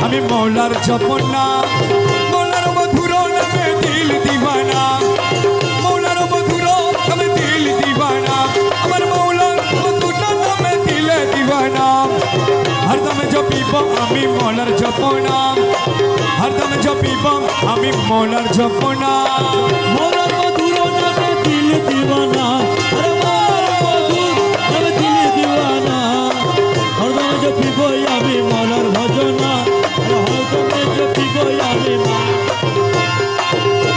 আমি মৌলার জপনা মৌলার মধুর নামে দিল দিবানা মৌলার মধুর নামে দিল দিবানা আমার মৌলার মধুর নামে দিল দিবানা হরদম জপিব আমি মৌলার জপনা হরদম জপিব আমি মৌলার জপনা মৌলার মধুর নামে দিল দিবানা আরে মৌলার মধুর নামে দিল দিবানা হরদম জপিব আমি মৌলার ভজনা আরে হরদম জপিব আমি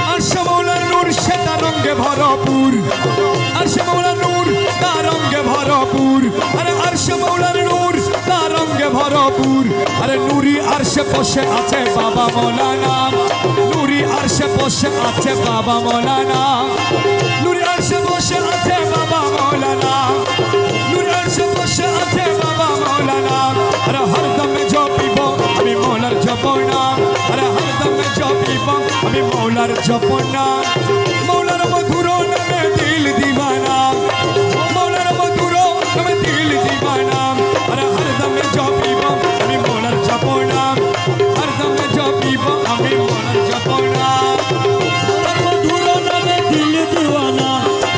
আরশে মৌলার নূর সে তার রঙে ভরপুর আরশে মৌলার নূর তার রঙে ভরপুর আরে আরশে মৌলার নূর তার রঙে ভরপুর আরে নুরি আরশে বসে আছে বাবা মৌলানা নুরি আরশে বসে আছে বাবা মৌলানা নুরি আরশে বসে আছে বাবা মৌলানা নুরি আরশে বসে আছে বাবা মৌলানা আরে হরদমে জপিব আমি মৌলার জপনা আরে হরদমে জপিব আমি মৌলার জপনা মৌলার মধুর নামে দিল দিবানা মৌলার মধুর নামে দিল দিবানা আরে হরদমে জপিব আমি মৌলার জপনা হরদমে জপিব আমি মৌলার জপনা মৌলার মধুর নামে দিল দিবানা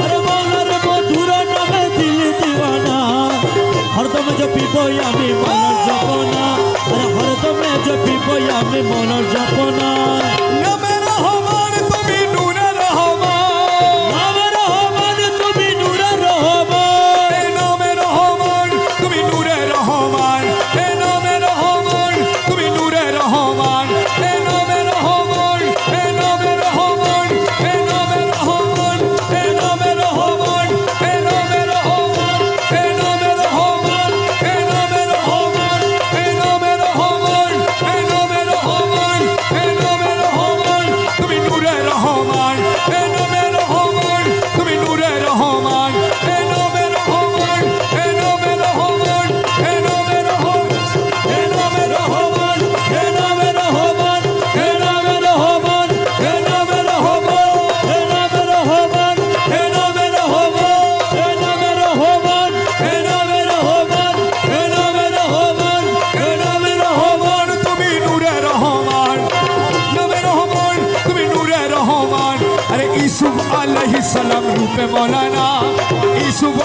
আরে মৌলার মধুর নামে দিল দিবানা হরদম জপিব আমি মৌলার জপনা আরে হরদম জপিব আমি মৌলার জপনা নামে রহমান তুমি নূরে রহমান নামে রহমান তুমি নূরে রহমান এ নামে রহমান তুমি নূরে রহমান এ নামে রহমান তুমি নূরে রহমান এ নামে রহমান এ নামে রহমান এ নামে রহমান এ নামে রহমান এ নামে রহমান এ নামে রহমান এ নামে রহমান এ নামে রহমান এ নামে রহমান এ নামে রহমান তুমি নূরে রহমান এ নামে রহমান তুমি নূরে রহমান এ নামে রহমান এ নামে রহমান এ নামে রহমান হে নামে রহমান হে নামে রহমান হে নামে রহমান হে নামে রহমান হে নামে রহমান হে নামে রহমান হে নামে রহমান হে নামে রহমান হে নামে রহমান হে নামে রহমান তুমি নূরে রহমান নামে রহমান তুমি নূরে রহমান আরে ইউসুফ আলাইহিস সালাম রূপে মৌলানা ইউসুফ